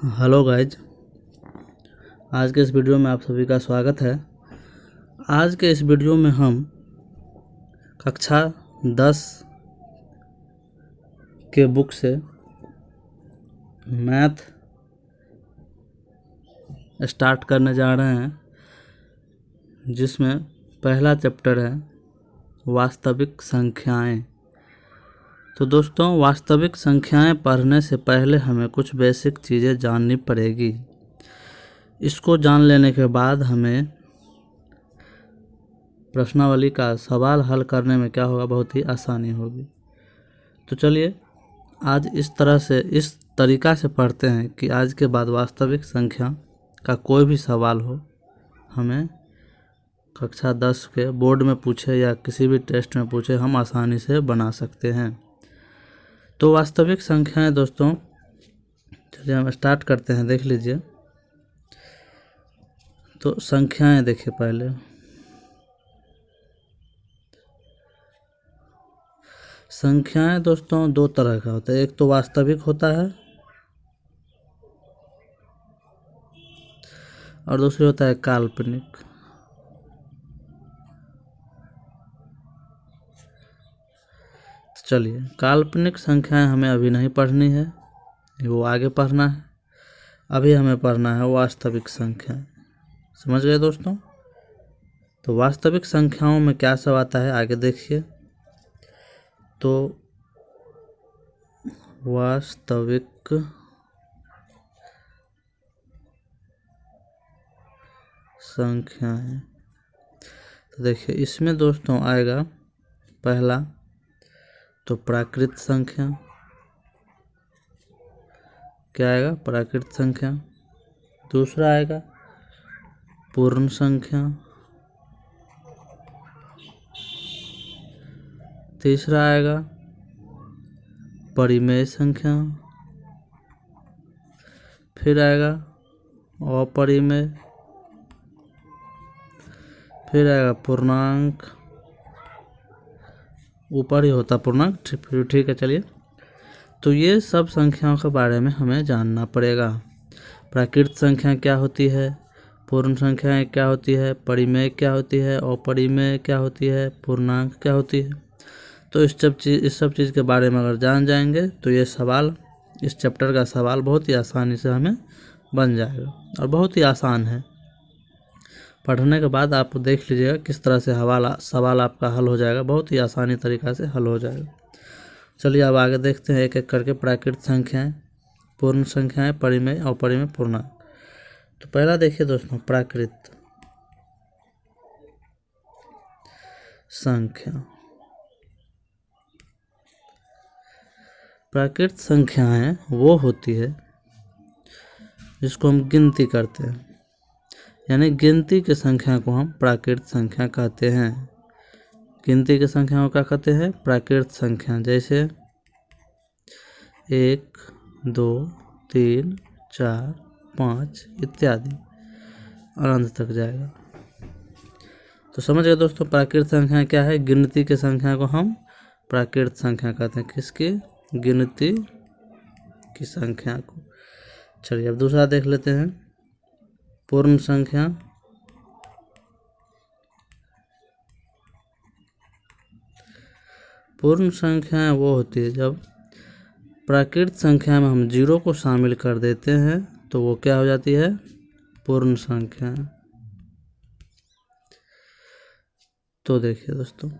Hello guys, आज के इस वीडियो में आप सभी का स्वागत है। आज के इस वीडियो में हम कक्षा 10 के बुक से मैथ स्टार्ट करने जा रहे हैं, जिसमें पहला चैप्टर है वास्तविक संख्याएं। तो दोस्तों, वास्तविक संख्याएं पढ़ने से पहले हमें कुछ बेसिक चीज़ें जाननी पड़ेगी। इसको जान लेने के बाद हमें प्रश्नावली का सवाल हल करने में क्या होगा, बहुत ही आसानी होगी। तो चलिए आज इस तरीका से पढ़ते हैं कि आज के बाद वास्तविक संख्या का कोई भी सवाल हो, हमें कक्षा 10 के बोर्ड में पूछे या किसी भी टेस्ट में पूछे, हम आसानी से बना सकते हैं। तो वास्तविक संख्याएं दोस्तों, चलिए हम स्टार्ट करते हैं। देख लीजिए, तो संख्याएं देखिए। पहले संख्याएं दोस्तों दो तरह का होता है। एक तो वास्तविक होता है और दूसरी होता है काल्पनिक। चलिए, काल्पनिक संख्याएं हमें अभी नहीं पढ़नी है, वो आगे पढ़ना है। अभी हमें पढ़ना है वास्तविक संख्याएं। समझ गए दोस्तों? तो वास्तविक संख्याओं में क्या सब आता है, आगे देखिए। तो वास्तविक संख्याएं, तो देखिए इसमें दोस्तों आएगा पहला तो प्राकृत संख्या। क्या आएगा? प्राकृत संख्या। दूसरा आएगा पूर्ण संख्या। तीसरा आएगा परिमेय संख्या। फिर आएगा अपरिमेय। फिर आएगा पूर्णांक। ऊपर ही होता पूर्णांक, फिर ठीक है। चलिए, तो ये सब संख्याओं के बारे में हमें जानना पड़ेगा। प्राकृत संख्या क्या होती है, पूर्ण संख्याएं क्या होती है, परिमेय क्या होती है, अपरिमेय क्या होती है, पूर्णांक क्या होती है। तो इस सब चीज़ के बारे में अगर जान जाएंगे तो ये सवाल, इस चैप्टर का सवाल बहुत ही आसानी से हमें बन जाएगा और बहुत ही आसान है। पढ़ने के बाद आप देख लीजिएगा किस तरह से सवाल आपका हल हो जाएगा, बहुत ही आसानी तरीक़ा से हल हो जाएगा। चलिए अब आगे देखते हैं एक एक करके। प्राकृत संख्याएं, पूर्ण संख्याएं, परिमेय, अपरिमेय, पूर्णांक। तो पहला देखिए दोस्तों, प्राकृत संख्या। प्राकृत संख्याएं वो होती है जिसको हम गिनती करते हैं, यानी गिनती की संख्या को हम प्राकृत संख्या कहते हैं। गिनती की संख्या को क्या कहते हैं? प्राकृत संख्या। जैसे 1, 2, 3, 4, 5 इत्यादि अनंत तक जाएगा। तो समझ गए दोस्तों, प्राकृत संख्या क्या है? गिनती की संख्या को हम प्राकृत संख्या कहते हैं। किसकी? गिनती की संख्या को। चलिए अब दूसरा देख लेते हैं, पूर्ण संख्या। पूर्ण संख्या वो होती है जब प्राकृत संख्या में हम 0 को शामिल कर देते हैं तो वो क्या हो जाती है? पूर्ण संख्या। तो देखिए दोस्तों,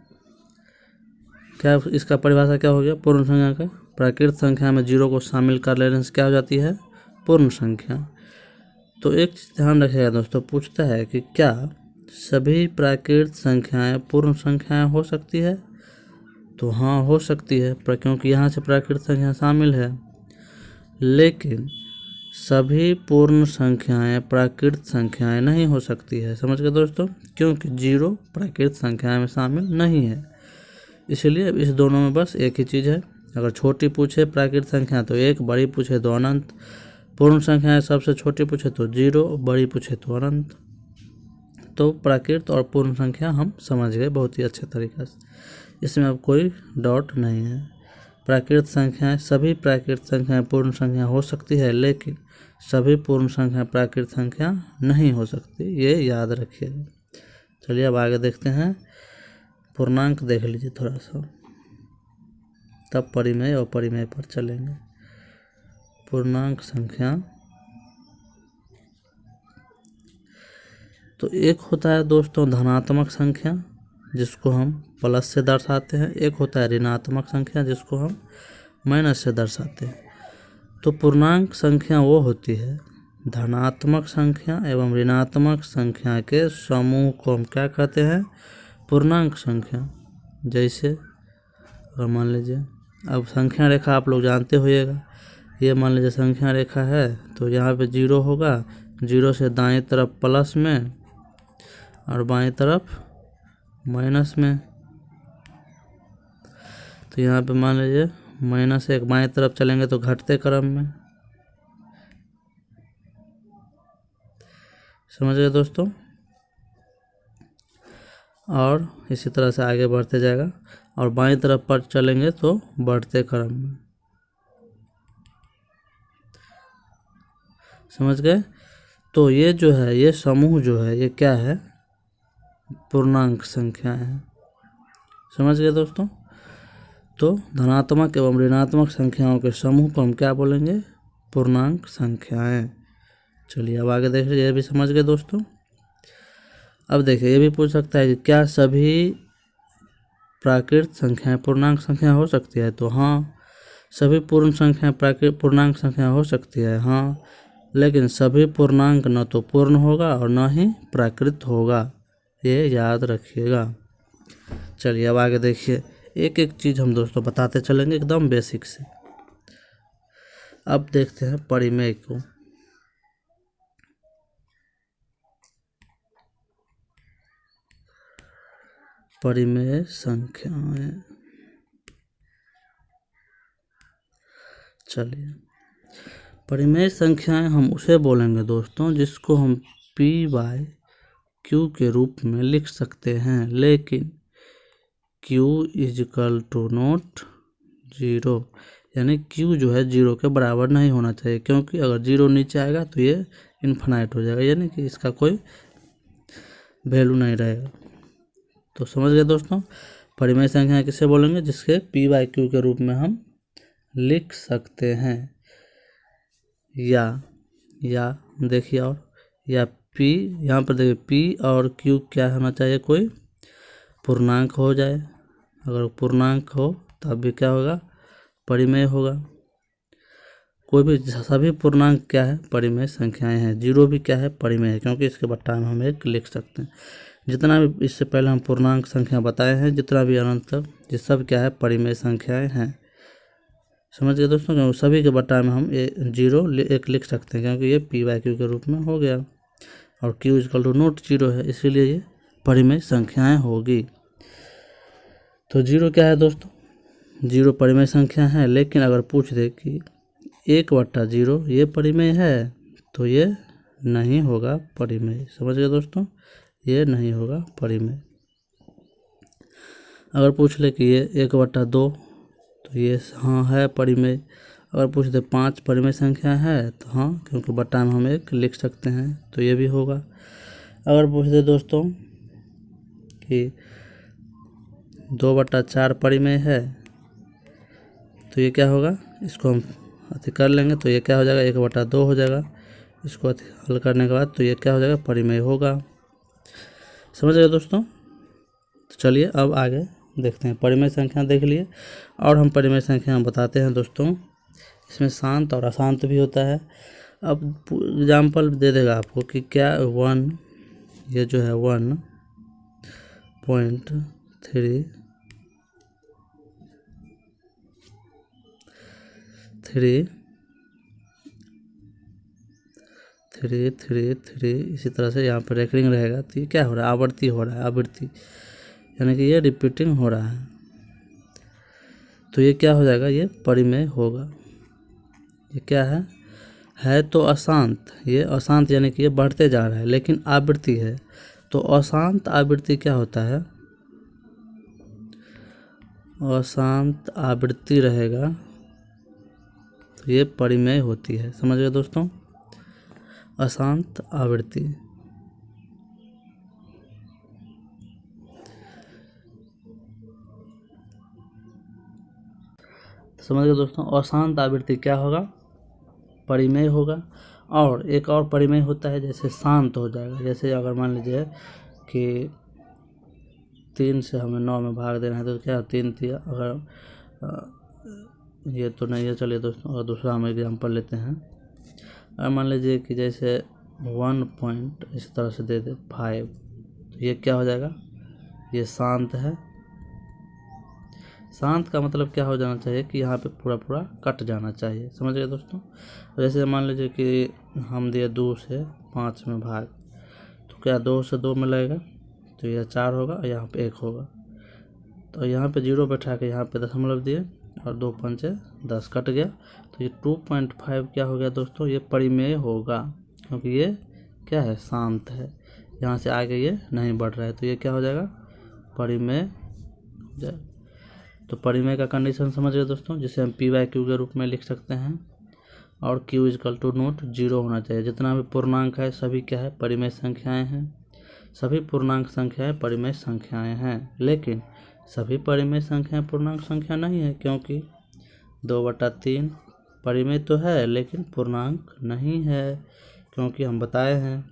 क्या इसका परिभाषा क्या हो गया पूर्ण संख्या का? प्राकृत संख्या में 0 को शामिल कर लेने से क्या हो जाती है? पूर्ण संख्या। तो एक चीज़ ध्यान रखिएगा दोस्तों, पूछता है कि क्या सभी प्राकृत संख्याएं पूर्ण संख्याएं हो सकती है? तो हाँ, हो सकती है, क्योंकि यहाँ से प्राकृत संख्या शामिल है। लेकिन सभी पूर्ण संख्याएं प्राकृत संख्याएं नहीं हो सकती है। समझ गए दोस्तों? क्योंकि 0 प्राकृत संख्याएं में शामिल नहीं है। इसलिए इस दोनों में बस एक ही चीज़ है। अगर छोटी पूछे प्राकृत संख्या तो 1, बड़ी पूछे तो अनंत। पूर्ण संख्याएं सबसे छोटी पूछे तो 0, बड़ी पूछे तो अनंत। तो प्राकृत और पूर्ण संख्या हम समझ गए बहुत ही अच्छे तरीके से, इसमें अब कोई डाउट नहीं है। प्राकृत संख्याएं, सभी प्राकृत संख्याएं पूर्ण संख्या हो सकती है, लेकिन सभी पूर्ण संख्या प्राकृत संख्या नहीं हो सकती, ये याद रखिएगा। चलिए अब आगे देखते हैं। पूर्णांक देख लीजिए थोड़ा सा, तब परिमेय और परिमेय पर चलेंगे। पूर्णांक संख्या तो एक होता है दोस्तों धनात्मक संख्या, जिसको हम प्लस से दर्शाते हैं। एक होता है ऋणात्मक संख्या, जिसको हम माइनस से दर्शाते हैं। तो पूर्णांक संख्या वो होती है धनात्मक संख्या एवं ऋणात्मक संख्या के समूह को हम क्या कहते हैं? पूर्णांक संख्या। जैसे अगर मान लीजिए, अब संख्या रेखा आप लोग जानते होइएगा, ये मान लीजिए संख्या रेखा है, तो यहाँ पे 0 होगा, 0 से दाएं तरफ प्लस में और बाएं तरफ माइनस में। तो यहाँ पे मान लीजिए -1 बाएं तरफ चलेंगे तो घटते क्रम में, समझ गए दोस्तों। और इसी तरह से आगे बढ़ते जाएगा, और बाएं तरफ पर चलेंगे तो बढ़ते क्रम में, समझ गए। तो ये जो है, ये समूह जो है, ये क्या है? पूर्णांक संख्या है, समझ गए दोस्तों। तो धनात्मक एवं ऋणात्मक संख्याओं के समूह को हम क्या बोलेंगे? पूर्णांक संख्याएं। चलिए अब आगे देख लीजिए, ये भी समझ गए दोस्तों। अब देखिए, ये भी पूछ सकता है कि क्या सभी प्राकृत संख्याएं पूर्णांक संख्या हो सकती है? तो हाँ, सभी पूर्ण संख्याएं पूर्णांक संख्या हो सकती है, हाँ, लेकिन सभी पूर्णांक न तो पूर्ण होगा और न ही प्राकृत होगा, ये याद रखिएगा। चलिए अब आगे देखिए, एक एक चीज़ हम दोस्तों बताते चलेंगे एकदम बेसिक से। अब देखते हैं परिमेय को। परिमेय संख्याएं, चलिए परिमेय संख्याएं हम उसे बोलेंगे दोस्तों जिसको हम p/q के रूप में लिख सकते हैं, लेकिन q = नॉट 0, यानी q जो है 0 के बराबर नहीं होना चाहिए, क्योंकि अगर 0 नीचे आएगा तो ये इन्फिनाइट हो जाएगा, यानी कि इसका कोई वैल्यू नहीं रहेगा। तो समझ गए दोस्तों, परिमेय संख्या किसे बोलेंगे? जिसके p/q के रूप में हम लिख सकते हैं, या देखिए, और या p, यहाँ पर देखिए p और q क्या होना चाहिए? कोई पूर्णांक हो जाए। अगर पूर्णांक हो तब भी क्या होगा? परिमेय होगा। कोई भी, सभी पूर्णांक क्या है? परिमेय संख्याएं हैं। 0 भी क्या है? परिमेय है, क्योंकि इसके बट्टा में हम एक लिख सकते हैं। जितना भी इससे पहले हम पूर्णांक संख्या बताए हैं, जितना भी अनंत तक, ये सब क्या है? परिमेय संख्याएं हैं, समझ गए दोस्तों। क्योंकि सभी के बट्टा में हम 0 एक लिख सकते हैं, क्योंकि ये p/q के रूप में हो गया, और q = नॉट 0 है, इसीलिए ये परिमेय संख्याएं होगी। तो 0 क्या है दोस्तों? 0 परिमेय संख्या है, लेकिन अगर पूछ दे कि 1/0 ये परिमेय है, तो ये नहीं होगा परिमेय, समझ गए दोस्तों, ये नहीं होगा परिमेय। अगर पूछ ले कि ये 1/2, तो ये हाँ है परिमेय। अगर पूछ दे 5 परिमेय संख्या है, तो हाँ, क्योंकि बट्टा में हम एक लिख सकते हैं, तो ये भी होगा। अगर पूछ दे दोस्तों कि 2/4 परिमेय है, तो ये क्या होगा? इसको हम अति कर लेंगे, तो ये क्या हो जाएगा? 1/2 हो जाएगा। इसको हल करने के बाद तो ये क्या हो जाएगा? परिमेय होगा, समझ गए दोस्तों। तो चलिए अब आगे देखते हैं। परिमेय संख्या देख लिए, और हम परिमेय संख्या बताते हैं दोस्तों। इसमें शांत और अशांत भी होता है। अब एग्जाम्पल दे देगा आपको कि क्या 1, ये जो है 1.33 इसी तरह से यहाँ पर रेकरिंग रहेगा, तो ये क्या हो रहा है? आवृत्ति हो रहा है, आवृत्ति, यानी कि ये रिपीटिंग हो रहा है, तो ये क्या हो जाएगा? ये परिमेय होगा। ये क्या है तो अशांत, ये अशांत यानी कि ये बढ़ते जा रहा है, लेकिन आवृत्ति है। तो अशांत आवृत्ति क्या होता है? अशांत आवृत्ति रहेगा तो ये परिमेय होती है। समझ गए दोस्तों, अशांत आवृत्ति। समझ गए दोस्तों, अशांत आवृत्ति क्या होगा, परिमेय होगा। और एक और परिमेय होता है जैसे शांत हो जाएगा। जैसे अगर मान लीजिए कि 3 से हमें 9 में भाग देना है तो क्या 3 दिया, अगर ये तो नहीं है, चलिए दोस्तों और दूसरा हम एग्जाम्पल लेते हैं। अगर मान लीजिए कि जैसे 1 पॉइंट इस तरह से दे दे 5, तो ये क्या हो जाएगा, ये शांत है। शांत का मतलब क्या हो जाना चाहिए कि यहाँ पे पूरा पूरा कट जाना चाहिए। समझ गए दोस्तों। जैसे मान लीजिए कि हम दिए 2 से 5 में भाग, तो क्या 2 से 2 में लगेगा तो यह 4 होगा और यहाँ पे 1 होगा। तो यहाँ पे 0 बैठा के यहाँ पे दशमलव दिए और 2 पंचे 10 कट गया, तो ये 2.5 क्या हो गया दोस्तों, ये परिमेय होगा क्योंकि ये क्या है, शांत है। यहाँ से आगे ये नहीं बढ़ रहा है तो ये क्या हो जाएगा, परिमेय हो जाएगा। तो परिमेय का कंडीशन समझ गए दोस्तों, जिसे हम P/Q के रूप में लिख सकते हैं। और Q = नोट 0 होना चाहिए। जितना भी पूर्णांक है सभी क्या है, परिमेय संख्याएं हैं। सभी पूर्णांक संख्याएं परिमेय संख्याएं हैं, लेकिन सभी परिमेय संख्याएं पूर्णांक संख्या नहीं है, क्योंकि 2/3 परिमेय तो है लेकिन पूर्णांक नहीं है। क्योंकि हम बताए हैं,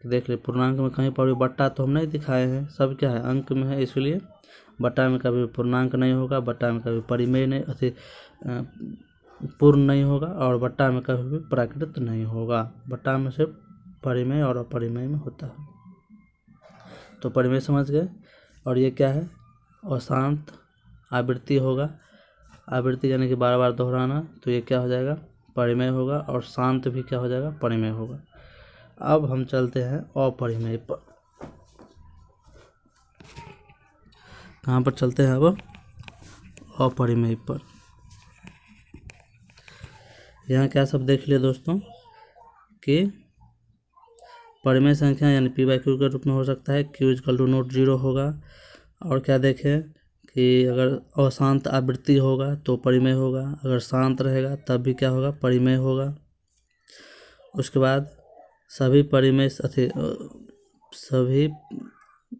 देख ले पूर्णांक में कहीं पर भी बट्टा तो हम नहीं दिखाए हैं, सब क्या है, अंक में है, इसलिए बट्टा में कभी पूर्णांक नहीं होगा, बट्टा में कभी परिमेय नहीं, अति पूर्ण नहीं होगा, और बट्टा में कभी भी प्राकृत नहीं होगा। बट्टा में सिर्फ परिमेय और अपरिमेय में होता है। तो परिमेय समझ गए। और ये क्या है, अशांत आवृत्ति होगा। आवृत्ति यानी कि बार बार दोहराना, तो ये क्या हो जाएगा, परिमेय होगा। और शांत भी क्या हो जाएगा, परिमेय होगा। अब हम चलते हैं अपरिमेय पर। कहाँ पर चलते हैं अब, अपरिमेय पर। यहाँ क्या सब देख लिए दोस्तों कि परिमेय संख्या यानी P/Q के रूप में हो सकता है, Q = नोट 0 होगा। और क्या देखें कि अगर अशांत आवृत्ति होगा तो परिमेय होगा, अगर शांत रहेगा तब भी क्या होगा, परिमेय होगा। उसके बाद सभी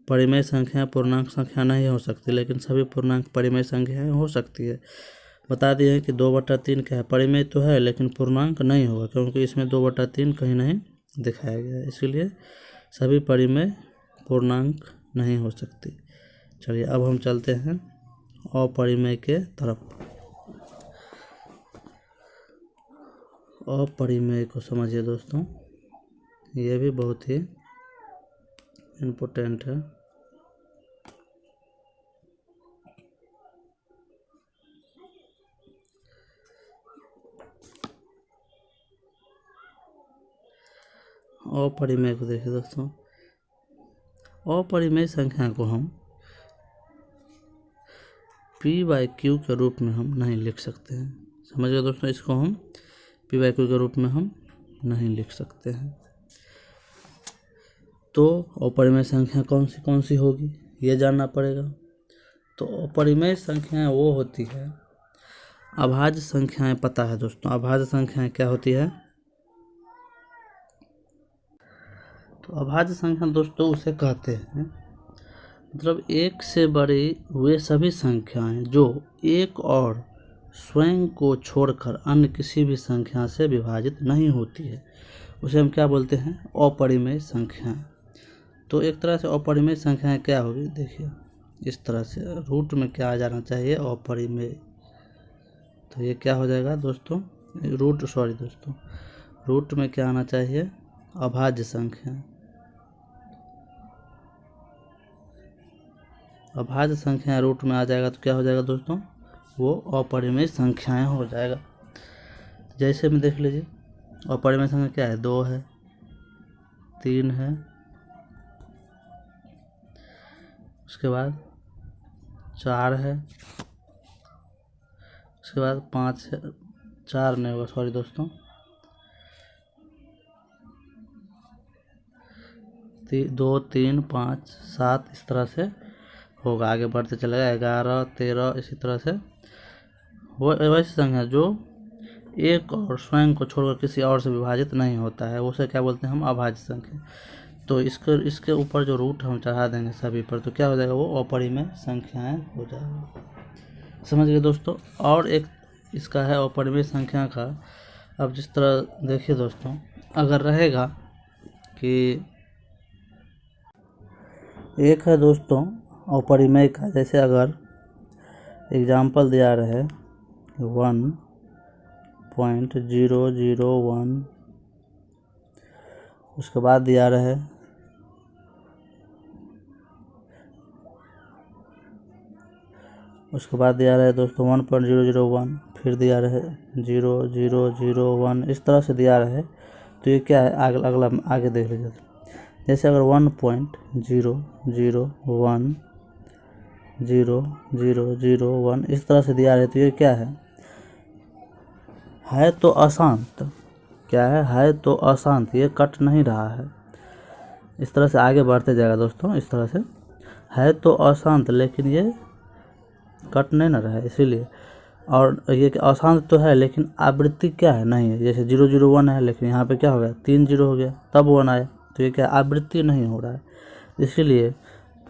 परिमेय संख्या पूर्णांक संख्या नहीं हो सकती, लेकिन सभी पूर्णांक परिमेय संख्याएं हो सकती है। बता दिए कि 2/3 क्या है, परिमेय तो है लेकिन पूर्णांक नहीं होगा, क्योंकि इसमें 2/3 कहीं नहीं दिखाया गया है, इसीलिए सभी परिमेय पूर्णांक नहीं हो सकती। चलिए अब हम चलते हैं अपरिमेय के तरफ। अपरिमेय को समझिए दोस्तों, ये भी बहुत ही इम्पोर्टेंट है। अपरिमेय को देखिए दोस्तों, अपरिमेय संख्या को हम P/Q के रूप में हम नहीं लिख सकते हैं। समझ गए दोस्तों, इसको हम P/Q के रूप में हम नहीं लिख सकते हैं। तो अपरिमेय संख्या कौन सी होगी ये जानना पड़ेगा। तो अपरिमेय संख्याएं वो होती है, अभाज्य संख्याएं पता है दोस्तों, अभाज्य संख्याएं क्या होती है। तो अभाज्य संख्या दोस्तों उसे कहते हैं, मतलब एक से बड़ी वे सभी संख्याएं जो एक और स्वयं को छोड़कर अन्य किसी भी संख्या से विभाजित नहीं होती है, उसे हम क्या बोलते हैं, अपरिमेय संख्याएं। तो एक तरह से अपरिमेय संख्याएं क्या होगी, देखिए इस तरह से रूट में क्या आ जाना चाहिए, अपरिमेय। तो ये क्या हो जाएगा दोस्तों, रूट में क्या आना चाहिए, अभाज्य संख्या। अभाज्य संख्या रूट में आ जाएगा तो क्या हो जाएगा दोस्तों, वो अपरिमेय संख्याएं हो जाएगा। जैसे में देख लीजिए, अपरिमेय संख्या क्या है, 2 है, 3 है, उसके बाद 4 है, उसके बाद 5 है, 4 नहीं होगा, सॉरी दोस्तों, 2, 3, 5, 7 इस तरह से होगा, आगे बढ़ते चलेगा 11, 13 इसी तरह से। वो वैसी संख्या जो एक और स्वयं को छोड़कर किसी और से विभाजित नहीं होता है, उसे क्या बोलते हैं हम, अभाज्य संख्या। तो इसके ऊपर जो रूट हम चढ़ा देंगे सभी पर, तो क्या हो जाएगा, वो अपरिमेय संख्याएं हो जाएगा। समझ गए दोस्तों। और एक इसका है अपरिमेय संख्या का। अब जिस तरह देखिए दोस्तों, अगर रहेगा कि एक है दोस्तों अपरिमेय का, जैसे अगर एग्जाम्पल दिया रहे 1.001, उसके बाद दिया रहे दोस्तों 1.001, फिर दिया रहे 0.001, इस तरह से दिया रहे। तो ये क्या है, अगला आगे देख लीजिए। जैसे अगर 1.001 इस तरह से दिया रहे, तो ये क्या है तो अशांत। क्या है तो अशांत, ये कट नहीं रहा है। इस तरह से आगे बढ़ते जाएगा दोस्तों। इस तरह से है तो अशांत, लेकिन ये कट नहीं ना रहा है, इसीलिए। और ये अशांत तो है, लेकिन आवृत्ति क्या है, नहीं है। जैसे 001 है, लेकिन यहाँ पे क्या हो गया, 3 0 हो गया, तब 1 आया। तो ये क्या, आवृत्ति नहीं हो रहा है। इसीलिए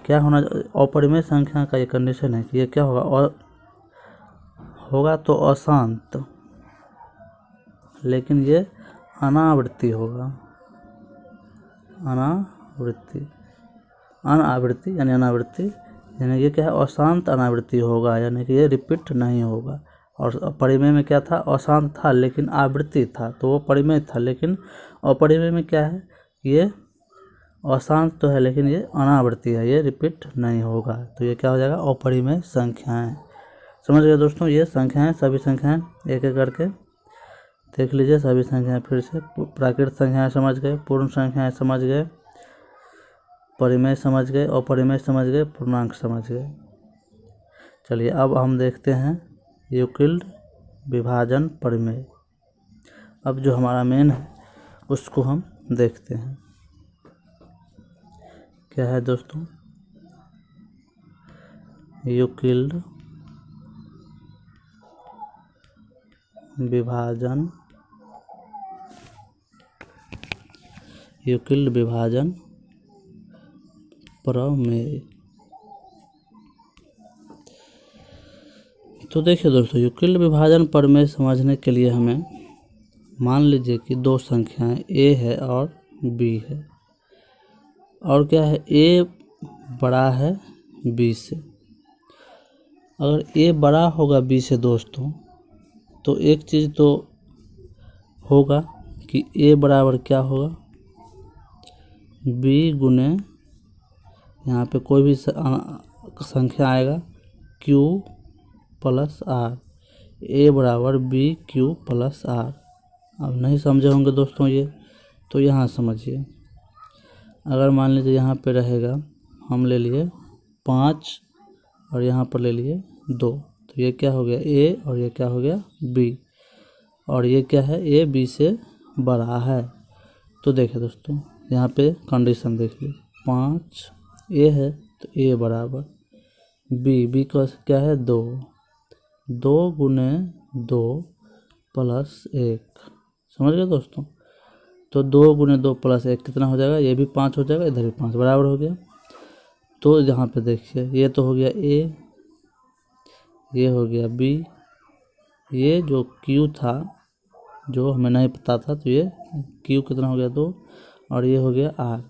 क्या होना, अपरिमेय संख्या का ये कंडीशन है कि ये क्या होगा, और होगा तो अशांत, लेकिन ये अनावृत्ति होगा। अनावृत्ति यानी अनावृत्ति, यानी ये क्या है, अशांत अनावृत्ति होगा, यानी कि ये रिपीट नहीं होगा। और अपरिमेय में क्या था, अशांत था लेकिन आवृत्ति था, तो वो परिमेय था। लेकिन अपरिमेय में क्या है, ये अशांत तो है लेकिन ये अनावृत्ति है, ये रिपीट नहीं होगा। तो ये क्या हो जाएगा, अपरिमेय संख्याएं। समझ गए दोस्तों। ये संख्याएं, सभी संख्याएं एक एक करके देख लीजिए। सभी संख्याएं फिर से, प्राकृत संख्याएं समझ गए, पूर्ण संख्याएं समझ गए, परिमेय समझ गए, अपरिमेय समझ गए, पूर्णांक समझ गए। चलिए अब हम देखते हैं यूक्लिड विभाजन परिमेय। अब जो हमारा मेन है उसको हम देखते हैं। क्या है दोस्तों, यूक्लिड विभाजन प्रमेय। तो देखिए दोस्तों, यूक्लिड विभाजन प्रमेय समझने के लिए हमें मान लीजिए कि दो संख्याएं a है और b है, और क्या है, a बड़ा है b से। अगर a बड़ा होगा b से दोस्तों, तो एक चीज़ तो होगा कि a बराबर क्या होगा, b गुने यहाँ पे कोई भी संख्या आएगा q प्लस r, a बराबर b q प्लस r। अब नहीं समझे होंगे दोस्तों ये, तो यहाँ समझिए। अगर मान लीजिए यहाँ पे रहेगा, हम ले लिए 5 और यहाँ पर ले लिए 2, तो ये क्या हो गया, a और ये क्या हो गया, b। और ये क्या है, a b से बड़ा है। तो देखिए दोस्तों, यहाँ पे कंडीशन देख लीजिए, 5 a है तो a बराबर b का क्या है, 2 गुने 2 प्लस 1। समझ गए दोस्तों। तो 2 गुने 2 प्लस 1 कितना हो जाएगा, ये भी 5 हो जाएगा, इधर भी 5 बराबर हो गया। तो यहाँ पे देखिए, ये तो हो गया a, ये हो गया b, ये जो q था जो हमें नहीं पता था, तो ये q कितना हो गया, 2, और ये हो गया r।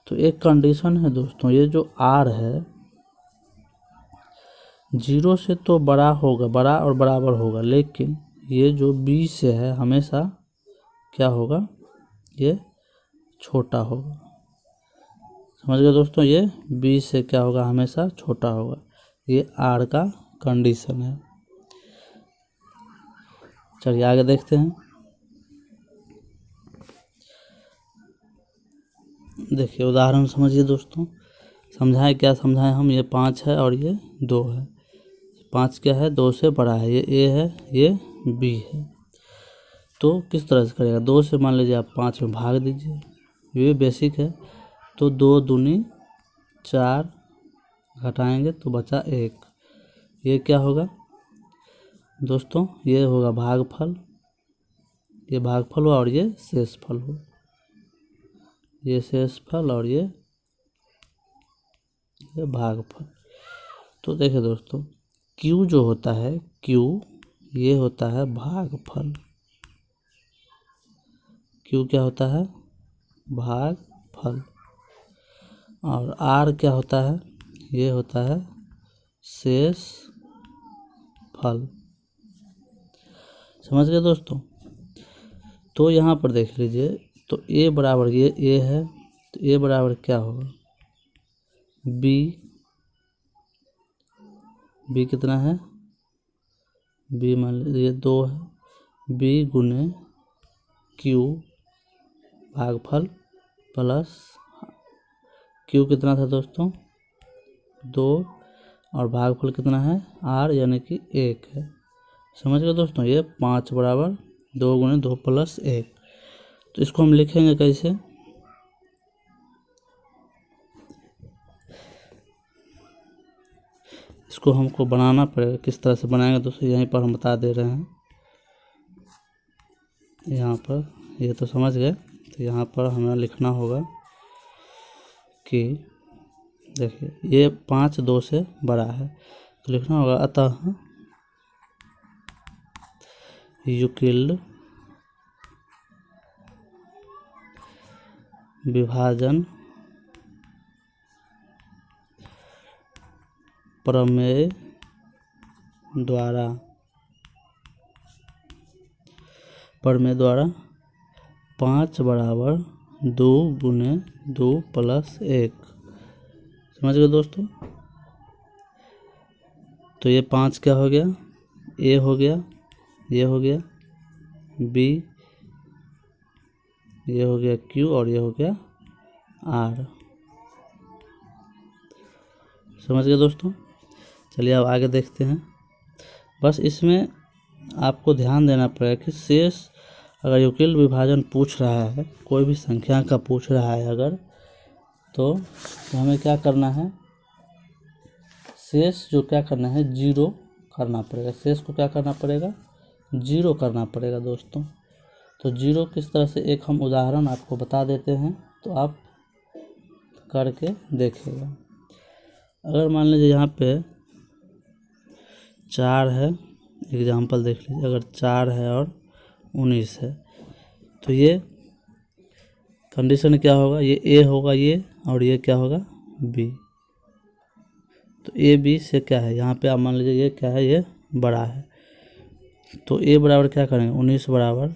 तो एक कंडीशन है दोस्तों, ये जो r है 0 से तो बड़ा होगा, बड़ा और बराबर होगा, लेकिन ये जो b से है हमेशा क्या होगा, ये छोटा होगा। समझ गए दोस्तों, ये b से क्या होगा, हमेशा छोटा होगा। ये r का कंडीशन है। चलिए आगे देखते हैं। देखिए उदाहरण समझिए दोस्तों, समझाएं क्या समझाएं हम, ये 5 है और ये 2 है। 5 क्या है, 2 से बड़ा है, ये a है, ये b है। तो किस तरह से करेगा, 2 से मान लीजिए आप 5 में भाग दीजिए, ये बेसिक है। तो 2 दूनी 4 घटाएंगे तो बचा 1। ये क्या होगा दोस्तों, ये होगा भागफल, ये भागफल हुआ और ये शेषफल हुआ, ये शेषफल और ये भागफल। तो देखिए दोस्तों, Q जो होता है, Q ये होता है भागफल, Q क्या होता है, भागफल। और R क्या होता है, ये होता है शेषफल। समझ गए दोस्तों। तो यहाँ पर देख लीजिए, तो A बराबर ये A है, तो A बराबर क्या होगा, B, B कितना है, B मान लीजिए 2 है, B गुने Q भागफल प्लस Q कितना था दोस्तों, 2, और भागफल कितना है R यानी कि 1 है। समझ गए दोस्तों। ये 5 बराबर 2 गुने 2 प्लस 1। तो इसको हम लिखेंगे कैसे, इसको हमको बनाना पड़ेगा। किस तरह से बनाएंगे दोस्तों, यहीं पर हम बता दे रहे हैं। यहाँ पर ये तो समझ गए, तो यहाँ पर हमें लिखना होगा कि देखिए ये 5 2 से बड़ा है, तो लिखना होगा अतः यूक्लिड विभाजन प्रमेय द्वारा 5 बराबर 2 गुने 2 प्लस 1। समझ गए दोस्तों। तो ये 5 क्या हो गया, A हो गया, ये हो गया B, ये हो गया Q और ये हो गया R। समझ गए दोस्तों। चलिए अब आगे देखते हैं। बस इसमें आपको ध्यान देना पड़ेगा कि शेष अगर यूक्लिड विभाजन पूछ रहा है, कोई भी संख्या का पूछ रहा है अगर, तो हमें क्या करना है, शेष जो क्या करना है, 0 करना पड़ेगा। शेष को क्या करना पड़ेगा, 0 करना पड़ेगा दोस्तों। तो 0 किस तरह से, एक हम उदाहरण आपको बता देते हैं, तो आप करके देखिएगा। अगर मान लीजिए यहाँ पे 4 है, एग्जाम्पल देख लीजिए, अगर 4 है और 19 है, तो ये कंडीशन क्या होगा, ये A होगा ये, और ये क्या होगा B। तो A B से क्या है, यहाँ पे आप मान लीजिए ये क्या है, ये बड़ा है, तो A बराबर क्या करेंगे, 19 बराबर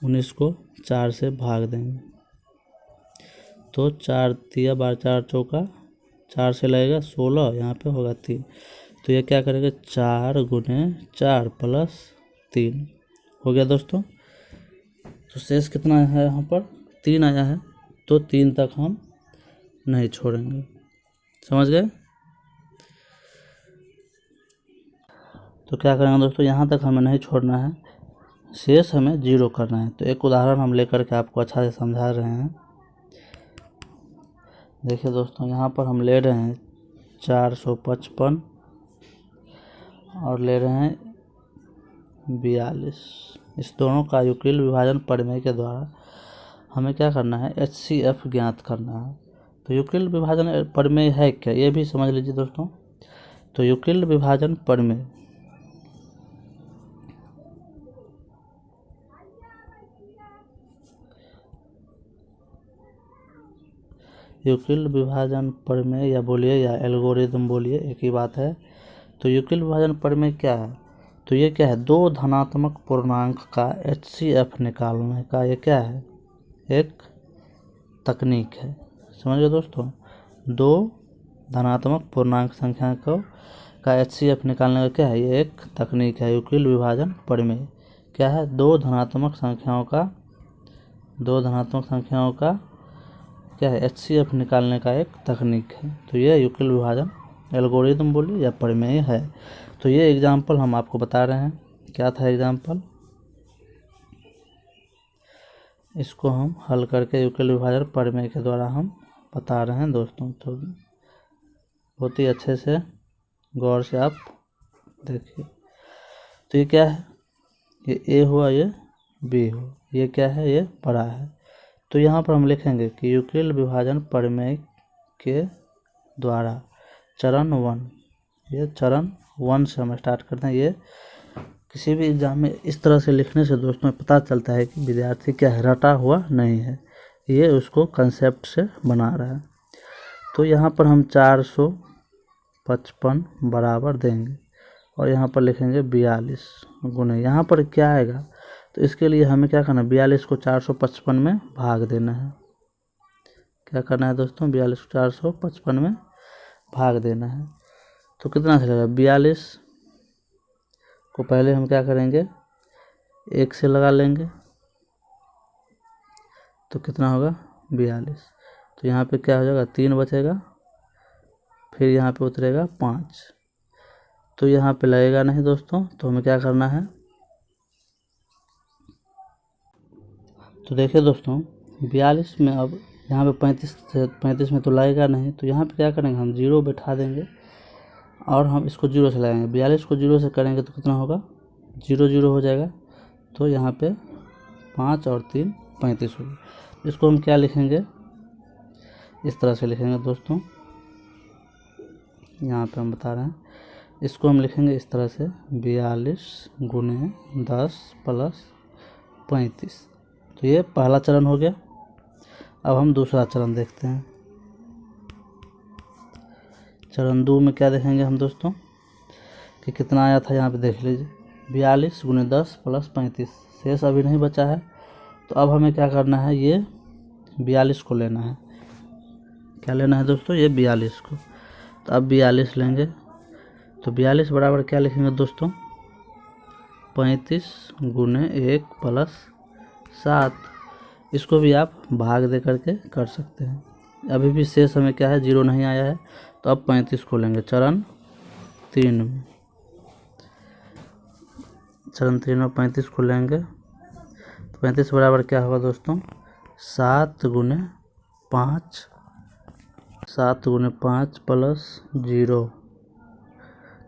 19 को 4 से भाग देंगे, तो 4 तिया 12 4 चौका 4 से लगेगा 16, यहाँ पे होगा 3। तो ये क्या करेंगे, 4 गुने 4 प्लस 3 हो गया दोस्तों। तो शेष कितना है, यहाँ पर 3 आया है, तो 3 तक हम नहीं छोड़ेंगे। समझ गए। तो क्या करेंगे दोस्तों, यहाँ तक हमें नहीं छोड़ना है, शेष हमें 0 करना है। तो एक उदाहरण हम लेकर के आपको अच्छा से समझा रहे हैं। देखिए दोस्तों, यहाँ पर हम ले रहे हैं 455 और ले रहे हैं 42। इस दोनों का यूक्लिड विभाजन प्रमेय के द्वारा हमें क्या करना है, HCF ज्ञात करना है। तो यूक्लिड विभाजन प्रमेय है क्या, ये भी समझ लीजिए दोस्तों। तो यूक्लिड विभाजन प्रमेय, यूक्लिड विभाजन प्रमेय या बोलिए या एल्गोरिदम बोलिए, एक ही बात है। तो यूक्लिड विभाजन प्रमेय क्या है, तो ये क्या है, 2 धनात्मक पूर्णांक का HCF निकालने का ये क्या है, एक तकनीक है। समझ गए दोस्तों। 2 धनात्मक पूर्णांक संख्या को का HCF निकालने का क्या है, ये एक तकनीक है। यूक्लिड विभाजन प्रमेय क्या है, 2 धनात्मक संख्याओं का क्या है, HCF निकालने का एक तकनीक है। तो ये यूक्लिड विभाजन एल्गोरिदम बोलिए या प्रमेय है। तो ये एग्जाम्पल हम आपको बता रहे हैं, क्या था एग्जाम्पल, इसको हम हल करके यूक्लिड विभाजन प्रमेय के द्वारा हम बता रहे हैं दोस्तों। तो बहुत ही अच्छे से गौर से आप देखिए। तो ये क्या है, ये ए हुआ, ये बी हुआ, ये क्या है, ये बड़ा है। तो यहाँ पर हम लिखेंगे कि यूक्लिड विभाजन प्रमेय के द्वारा चरण 1, ये चरण 1 से हम स्टार्ट करते हैं। ये किसी भी एग्जाम में इस तरह से लिखने से दोस्तों पता चलता है कि विद्यार्थी क्या है, रटा हुआ नहीं है, ये उसको कंसेप्ट से बना रहा है। तो यहाँ पर हम 455 बराबर देंगे और यहाँ पर लिखेंगे 42 गुने, यहाँ पर क्या आएगा, तो इसके लिए हमें क्या करना है, 42 को 455 में भाग देना है। क्या करना है दोस्तों, 42 को 455 में भाग देना है। तो कितना चलेगा, 42 को पहले हम क्या करेंगे, 1 से लगा लेंगे, तो कितना होगा 42। तो यहाँ पे क्या हो जाएगा, 3 बचेगा, फिर यहाँ पे उतरेगा 5, तो यहाँ पे लगेगा नहीं दोस्तों। तो हमें क्या करना है, तो देखिए दोस्तों 42 में अब यहाँ पे 35 में तो लगेगा नहीं, तो यहाँ पे क्या करेंगे, हम 0 बैठा देंगे और हम इसको 0 से लगाएंगे। 42 को 0 से करेंगे तो कितना होगा, 0 0 हो जाएगा। तो यहाँ पे 5 और 3 35 होगा। इसको हम क्या लिखेंगे, इस तरह से लिखेंगे दोस्तों, यहाँ पे हम बता रहे हैं, इसको हम लिखेंगे इस तरह से 42 गुने 10 प्लस 35। तो ये पहला चरण हो गया। अब हम दूसरा चरण देखते हैं। चरण 2 में क्या देखेंगे हम दोस्तों कि कितना आया था, यहाँ पे देख लीजिए 42 गुने 10 प्लस 35, शेष अभी नहीं बचा है। तो अब हमें क्या करना है, ये 42 को लेना है। क्या लेना है दोस्तों, ये 42 को। तो अब 42 लेंगे, तो 42 बराबर क्या लिखेंगे दोस्तों, 35 गुने 1 प्लस 7। इसको भी आप भाग दे करके कर सकते हैं। अभी भी शेष हमें क्या है, 0 नहीं आया है। तो अब 35 को लेंगे चरण 3 में, चरण 3 में 35 को लेंगे। तो 35 बराबर क्या होगा दोस्तों, 7 गुने 5, 7 गुने 5 प्लस 0।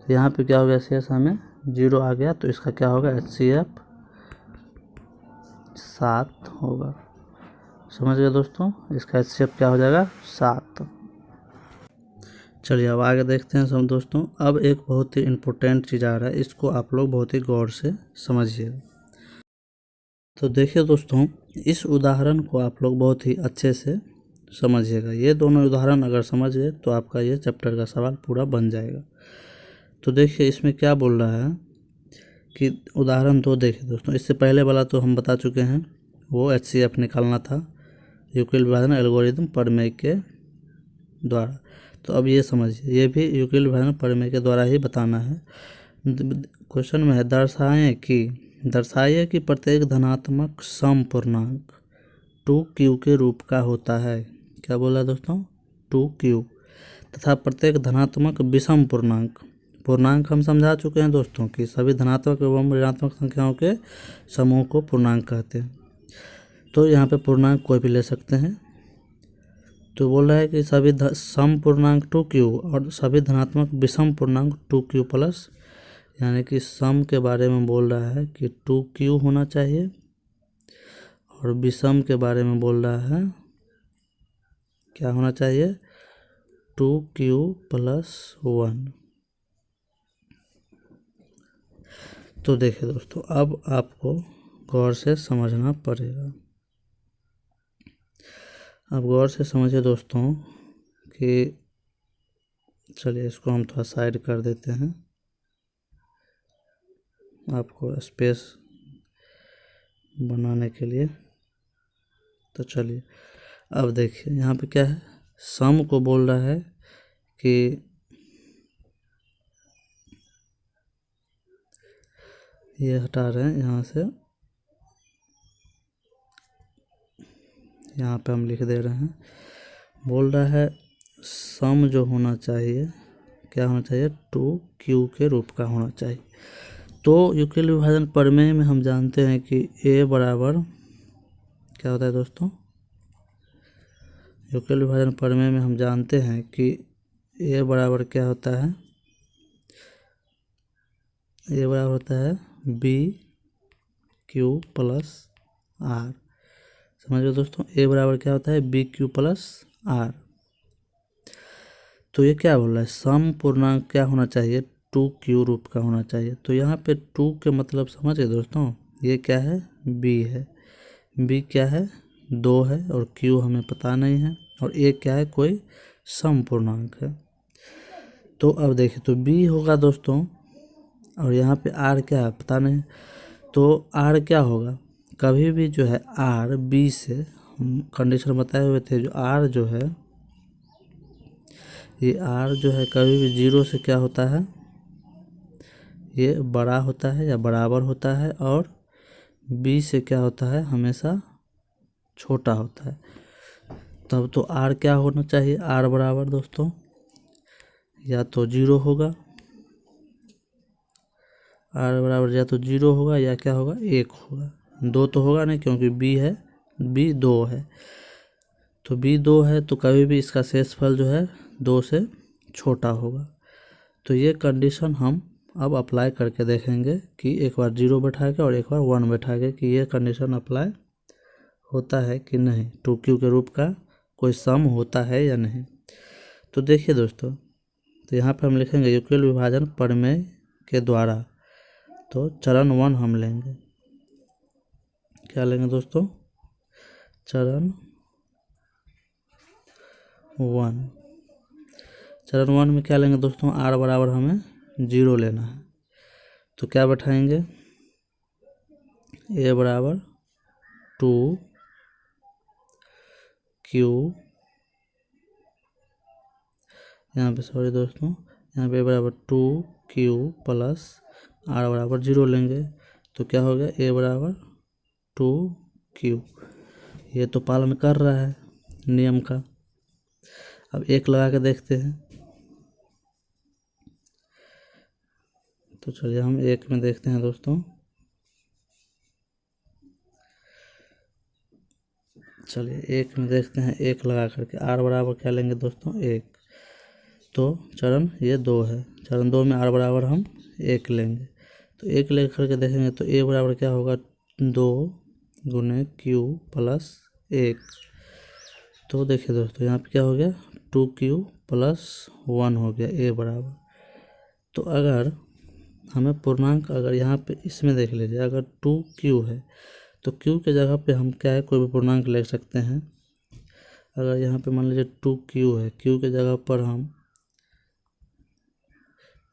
तो यहाँ पे क्या हो गया, शेष हमें 0 आ गया, तो इसका क्या होगा, HCF 7 होगा। समझ गए दोस्तों, इसका HCF क्या हो जाएगा, 7। चलिए अब आगे देखते हैं सब दोस्तों। अब एक बहुत ही इम्पोर्टेंट चीज़ आ रहा है, इसको आप लोग बहुत ही गौर से समझिएगा। तो देखिए दोस्तों, इस उदाहरण को आप लोग बहुत ही अच्छे से समझिएगा। ये दोनों उदाहरण अगर समझ गए तो आपका ये चैप्टर का सवाल पूरा बन जाएगा। तो देखिए इसमें क्या बोल रहा है कि उदाहरण 2 देखिए दोस्तों, इससे पहले वाला तो हम बता चुके हैं, वो HCF निकालना था यूक्लिड विभाजन एल्गोरिथम प्रमेय के द्वारा। तो अब ये समझिए, ये भी यूक्लिड विभाजन प्रमेय के द्वारा ही बताना है। क्वेश्चन में है, दर्शाइए कि प्रत्येक धनात्मक सम पूर्णांक 2q के रूप का होता है। क्या बोला दोस्तों, 2q, तथा प्रत्येक धनात्मक विषम पूर्णांक हम समझा चुके हैं दोस्तों कि सभी धनात्मक एवं ऋणात्मक संख्याओं के समूह को पूर्णांक कहते हैं। तो यहाँ पे पूर्णांक कोई भी ले सकते हैं। तो बोल रहा है कि सभी सम पूर्णांक 2q और सभी धनात्मक विषम पूर्णांक 2q प्लस, यानी कि सम के बारे में बोल रहा है कि 2q होना चाहिए और विषम के बारे में बोल रहा है क्या होना चाहिए, 2q प्लस 1। तो देखिए दोस्तों, अब आपको गौर से समझना पड़ेगा। अब गौर से समझिए दोस्तों कि, चलिए इसको हम थोड़ा साइड कर देते हैं, आपको स्पेस बनाने के लिए। तो चलिए अब देखिए यहाँ पे क्या है, सम को बोल रहा है कि ये हटा रहे हैं यहाँ से, यहाँ पे हम लिख दे रहे हैं। बोल रहा है सम जो होना चाहिए, क्या होना चाहिए, 2q के रूप का होना चाहिए। तो यूक्लिड विभाजन प्रमेय में हम जानते हैं कि a बराबर क्या होता है दोस्तों, यूक्लिड विभाजन प्रमेय में हम जानते हैं कि ए बराबर क्या होता है, ए बराबर होता है बी क्यू प्लस आर। समझ गए दोस्तों, ए बराबर क्या होता है बी क्यू प्लस आर। तो ये क्या बोल रहा है, सम पूर्णांक क्या होना चाहिए, टू क्यू रूप का होना चाहिए। तो यहाँ पे टू के मतलब समझ गए दोस्तों, ये क्या है बी है, बी क्या है 2 है, और क्यू हमें पता नहीं है, और ए क्या है कोई सम पूर्णांक है। तो अब देखिए, तो बी होगा दोस्तों, और यहाँ पे आर क्या है पता नहीं, तो आर क्या होगा, कभी भी जो है आर बी से, हम कंडीशन बताए हुए थे, जो आर जो है, ये आर जो है कभी भी 0 से क्या होता है, ये बड़ा होता है या बराबर होता है, और बी से क्या होता है हमेशा छोटा होता है। तब तो आर क्या होना चाहिए, आर बराबर दोस्तों या तो 0 होगा, आर बराबर या तो 0 होगा या क्या होगा 1 होगा, 2 तो होगा नहीं क्योंकि बी है, बी 2 है। तो बी 2 है तो कभी भी इसका शेषफल जो है 2 से छोटा होगा। तो ये कंडीशन हम अब अप्लाई करके देखेंगे कि एक बार 0 बैठा के और एक बार 1 बैठा के, कि ये कंडीशन अप्लाई होता है कि नहीं, टू क्यू के रूप का कोई सम होता है या नहीं। तो देखिए दोस्तों, तो यहाँ पे हम लिखेंगे यूक्लिड विभाजन प्रमेय के द्वारा। तो चरण 1 हम लेंगे, क्या लेंगे दोस्तों, चरण 1। चरण 1 में क्या लेंगे दोस्तों, आर बराबर हमें 0 लेना है। तो क्या बैठाएंगे, ए बराबर 2 क्यू, यहाँ पे सॉरी दोस्तों, यहाँ पे बराबर 2 क्यू प्लस आर बराबर 0 लेंगे। तो क्या हो गया, ए बराबर 2 क्यू, ये तो पालन कर रहा है नियम का। अब एक लगा के देखते हैं, तो चलिए हम एक में देखते हैं दोस्तों। चलिए एक में देखते हैं, एक लगा करके आर बराबर क्या लेंगे दोस्तों 1। तो चरण ये 2 है, चरण 2 में आर बराबर हम 1 लेंगे। तो 1 ले करके देखेंगे तो ए बराबर क्या होगा 2 गुने क्यू प्लस 1। तो देखिए दोस्तों, यहाँ पे क्या हो गया 2 क्यू प्लस 1 हो गया ए बराबर। तो अगर हमें पूर्णांक, अगर यहाँ पे इसमें देख लीजिए, अगर 2 क्यू है तो क्यू के जगह पे हम क्या है कोई भी पूर्णांक ले सकते हैं। अगर यहाँ पे मान लीजिए 2 क्यू है, क्यू के जगह पर हम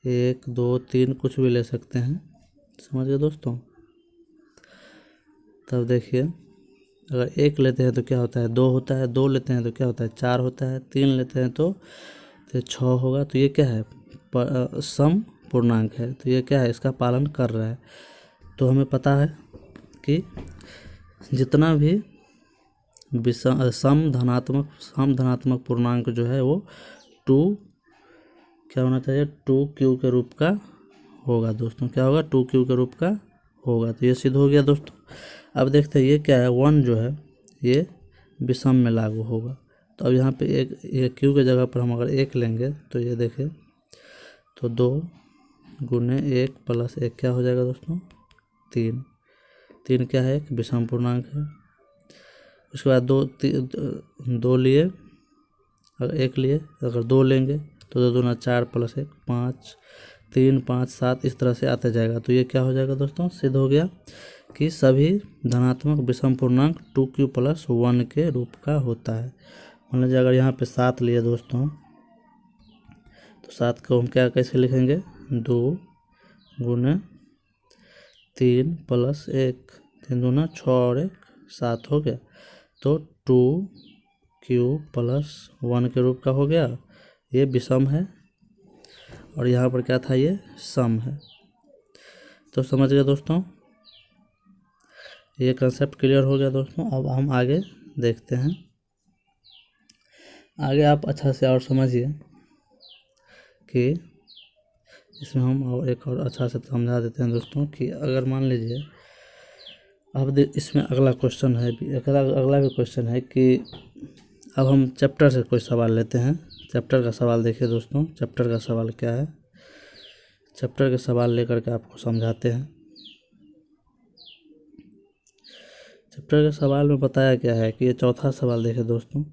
1 2 3 कुछ भी ले सकते हैं। समझ गए दोस्तों। तब देखिए, अगर 1 लेते हैं तो क्या होता है 2 होता है, 2 लेते हैं तो क्या होता है 4 होता है, 3 लेते हैं तो 6 होगा। तो ये क्या है सम पूर्णांक है, तो ये क्या है इसका पालन कर रहा है। तो हमें पता है कि जितना भी सम धनात्मक पूर्णांक जो है वो 2 क्या होना चाहिए 2 क्यू के रूप का होगा दोस्तों। क्या होगा 2 क्यू के रूप का होगा। तो ये सिद्ध हो गया दोस्तों। अब देखते हैं ये क्या है 1 जो है ये विषम में लागू होगा। तो अब यहाँ पे ये क्यू के जगह पर हम अगर 1 लेंगे तो ये देखें तो 2 गुने 1 प्लस 1 क्या हो जाएगा दोस्तों 3। 3 क्या है एक विषम पूर्णांक है। उसके बाद 2 लिए, अगर 1 लिए, अगर 2 लेंगे तो 2 दूना 4 प्लस 1 5, 3 5 7 इस तरह से आते जाएगा। तो ये क्या हो जाएगा दोस्तों सिद्ध हो गया कि सभी धनात्मक विषम पूर्णांक 2q प्लस 1 के रूप का होता है। मान लीजिए अगर यहाँ पे 7 लिए दोस्तों, तो 7 को हम क्या कैसे लिखेंगे 2 गुने 3 प्लस 1, 3 दूना 6 और 1 7 हो गया। तो 2q प्लस 1 के रूप का हो गया। ये विषम है और यहाँ पर क्या था ये सम है। तो समझ गए दोस्तों, ये कंसेप्ट क्लियर हो गया दोस्तों। अब हम आगे देखते हैं। आगे आप अच्छा से और समझिए कि इसमें हम और एक और अच्छा से समझा देते हैं दोस्तों कि अगर मान लीजिए अब इसमें अगला क्वेश्चन है, अगला भी क्वेश्चन है कि अब हम चैप्टर से कोई सवाल लेते हैं। चैप्टर का सवाल देखिए दोस्तों, चैप्टर का सवाल क्या है। चैप्टर के सवाल लेकर के आपको समझाते हैं। चैप्टर के सवाल में बताया क्या है कि ये चौथा सवाल देखिए दोस्तों।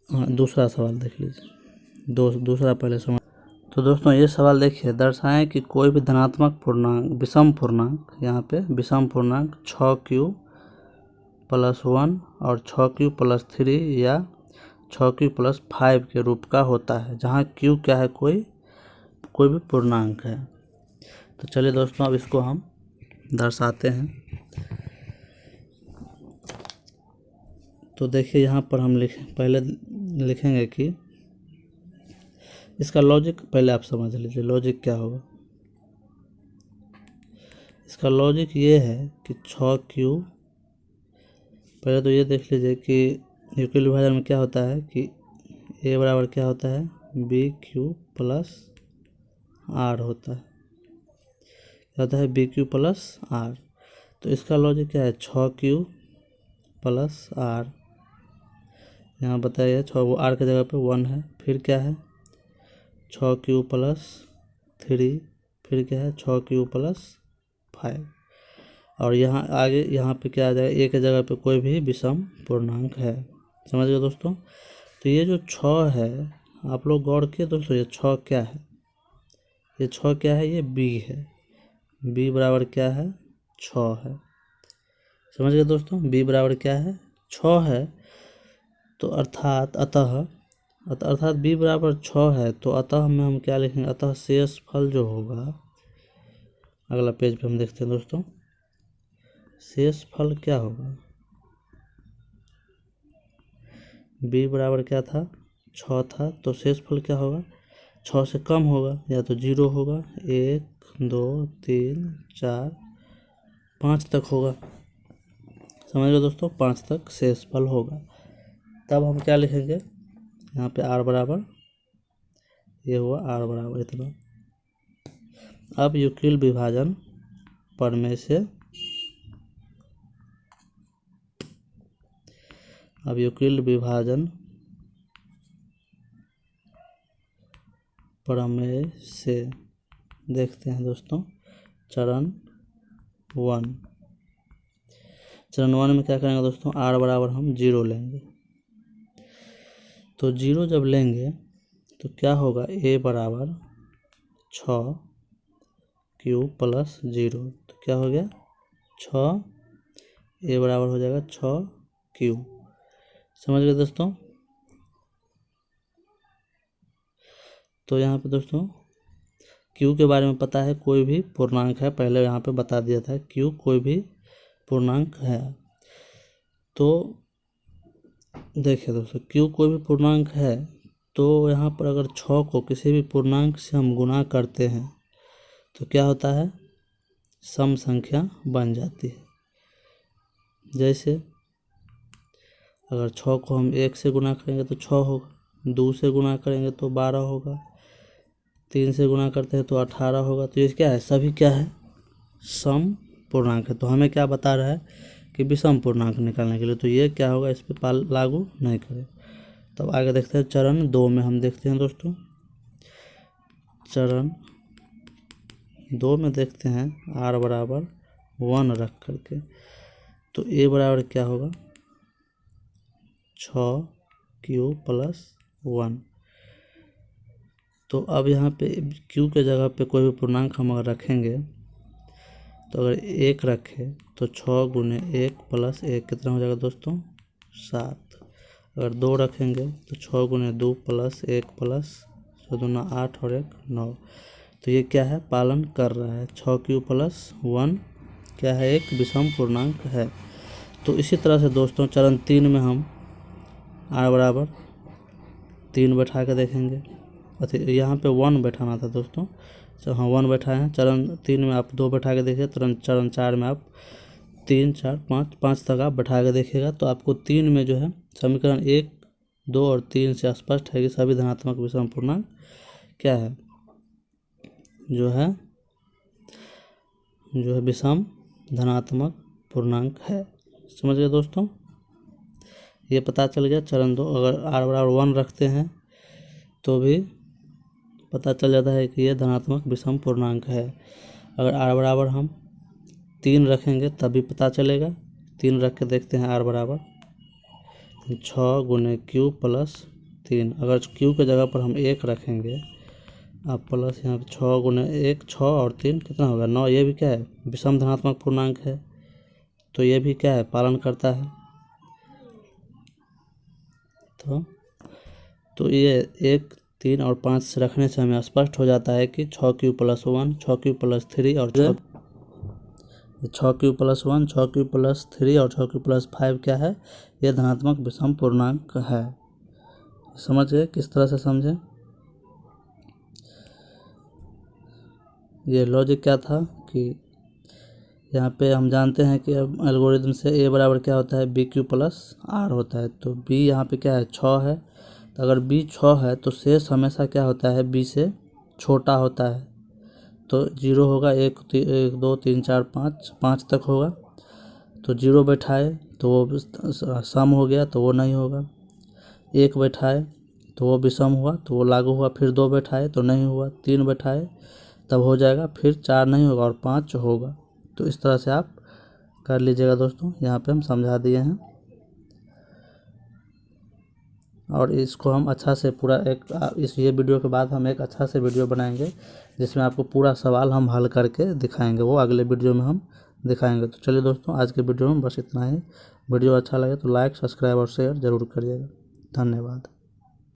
हाँ, दूसरा सवाल देख लीजिए। दूसरा पहले समझ। तो दोस्तों ये सवाल देखिए, दर्शाएं कि कोई भी धनात्मक पूर्णांक, विषम पूर्णांक, यहाँ पे विषम पूर्णांक 6q+1 और 6q+3 या 6q+5 के रूप का होता है, जहाँ q क्या है, कोई भी पूर्णांक है। तो चलिए दोस्तों अब इसको हम दर्शाते हैं। तो देखिए यहाँ पर हम पहले लिखेंगे कि इसका लॉजिक पहले आप समझ लीजिए। लॉजिक क्या होगा, इसका लॉजिक ये है कि 6q, पहले तो ये देख लीजिए कि यूक्लिड विभाजन में क्या होता है कि a बराबर क्या होता है, bq+r होता है। क्या होता है, bq+r। तो इसका लॉजिक क्या है, 6q+r। यहाँ बताइए 6, वो r के जगह पे 1 है, फिर क्या है 6q+3, फिर क्या है 6q+5। और यहाँ आगे यहाँ पे क्या आ जाएगा, a के जगह पे कोई भी विषम पूर्णांक है। समझ गए दोस्तों। तो ये जो 6 है, आप लोग गौर किए दोस्तों, ये 6 क्या है, ये 6 क्या है, ये b है। b बराबर क्या है, 6 है। समझ गए दोस्तों, b बराबर क्या है, 6 है। तो अर्थात b बराबर 6 है, तो अतः में हम क्या लिखेंगे, अतः शेष फल जो होगा, अगला पेज पे हम देखते हैं दोस्तों, शेष फल क्या होगा, b बराबर क्या था, 6 था, तो शेष फल क्या होगा, 6 से कम होगा, या तो 0 होगा, 1 2 3 4 5 तक होगा। समझ गए दोस्तों, 5 तक शेष फल होगा। तब हम क्या लिखेंगे, यहाँ पे r बराबर, ये हुआ r बराबर इतना। अब यूक्लिड विभाजन प्रमेय से, अब यूक्लिड विभाजन प्रमेय से देखते हैं दोस्तों, चरण 1 में क्या करेंगे दोस्तों, r बराबर हम 0 लेंगे। तो 0 जब लेंगे तो क्या होगा, a बराबर 6q+0। तो क्या हो गया, 6, a बराबर हो जाएगा 6q। समझ गए दोस्तों। तो यहाँ पे दोस्तों q के बारे में पता है, कोई भी पूर्णांक है, पहले यहाँ पे बता दिया था, q कोई भी पूर्णांक है। तो देखिए दोस्तों, q कोई भी पूर्णांक है, तो यहाँ पर अगर 6 को किसी भी पूर्णांक से हम गुना करते हैं तो क्या होता है, सम संख्या बन जाती है। जैसे अगर 6 को हम 1 से गुना करेंगे तो 6 होगा, 2 से गुना करेंगे तो 12 होगा, 3 से गुना करते हैं तो 18 होगा। तो ये क्या है, सभी क्या है, सम पूर्णांक है। तो हमें क्या बता रहा है कि विषम पूर्णांक निकालने के लिए, तो ये क्या होगा, इस पर लागू नहीं करें। तब आगे देखते हैं चरण 2 में हम देखते हैं दोस्तों, चरण 2 में देखते हैं r बराबर 1 रख करके। तो a बराबर क्या होगा, 6q+1। तो अब यहाँ पे q के जगह पे कोई भी पूर्णांक हम अगर रखेंगे, तो अगर 1 रखें तो 6 गुने 1 + 1 कितना हो जाएगा दोस्तों, 7। अगर 2 रखेंगे तो 6 गुने 2 + 1 + 2 8 और 1 9। तो ये क्या है, पालन कर रहा है, 6q+1 क्या है, एक विषम पूर्णांक है। तो इसी तरह से दोस्तों चरण 3 में हम r बराबर 3 बैठा के देखेंगे। यहाँ पे 1 बैठाना था दोस्तों, तो हाँ 1 बैठाए हैं। चरण 3 में आप 2 बैठा के देखिए, चरण 4 में आप 3 4 5 तक आप बैठा के देखिएगा। तो आपको 3 में जो है समीकरण 1 2 और 3 से स्पष्ट है कि सभी धनात्मक विषम पूर्णांक क्या है, जो है विषम धनात्मक पूर्णांक है। समझ गए दोस्तों, ये पता चल गया। चरण 2, अगर r बराबर 1 रखते हैं तो भी पता चल जाता है कि ये धनात्मक विषम पूर्णांक है। अगर r बराबर हम 3 रखेंगे तब भी पता चलेगा। 3 रख के देखते हैं r बराबर 6 गुने q प्लस 3। अगर q के जगह पर हम 1 रखेंगे अब प्लस यहाँ पे 6 गुने 1 6 और 3 कितना होगा 9। ये भी क्या है विषम धनात्मक पूर्णांक है, तो ये भी क्या है पालन करता है। तो ये 1 3 और 5 से रखने से हमें स्पष्ट हो जाता है कि 6q प्लस 1 6q प्लस 3 और 6q प्लस 1 6q प्लस 3 और 6q प्लस 5 क्या है, ये धनात्मक विषम पूर्णांक है। समझ गए? किस तरह से समझें? ये लॉजिक क्या था कि यहाँ पे हम जानते हैं कि अब एल्गोरिदम से a बराबर क्या होता है bq प्लस r होता है। तो b यहाँ पे क्या है 6 है, तो अगर b 6 है तो शेष हमेशा क्या होता है b से छोटा होता है। तो 0 होगा 1 2 3 4 5 तक होगा। तो 0 बैठाए तो वो सम हो गया तो वो नहीं होगा। 1 बैठाए तो वो विषम हुआ तो वो लागू हुआ। फिर 2 बैठाए तो नहीं हुआ। 3 बैठाए तब हो जाएगा। फिर 4 नहीं होगा और 5 होगा। तो इस तरह से आप कर लीजिएगा दोस्तों। यहाँ पे हम समझा दिए हैं और इसको हम अच्छा से पूरा ये वीडियो के बाद हम एक अच्छा से वीडियो बनाएंगे जिसमें आपको पूरा सवाल हम हल करके दिखाएंगे। वो अगले वीडियो में हम दिखाएंगे। तो चलिए दोस्तों आज के वीडियो में बस इतना ही। वीडियो अच्छा लगे तो लाइक सब्सक्राइब और शेयर ज़रूर करिएगा। धन्यवाद।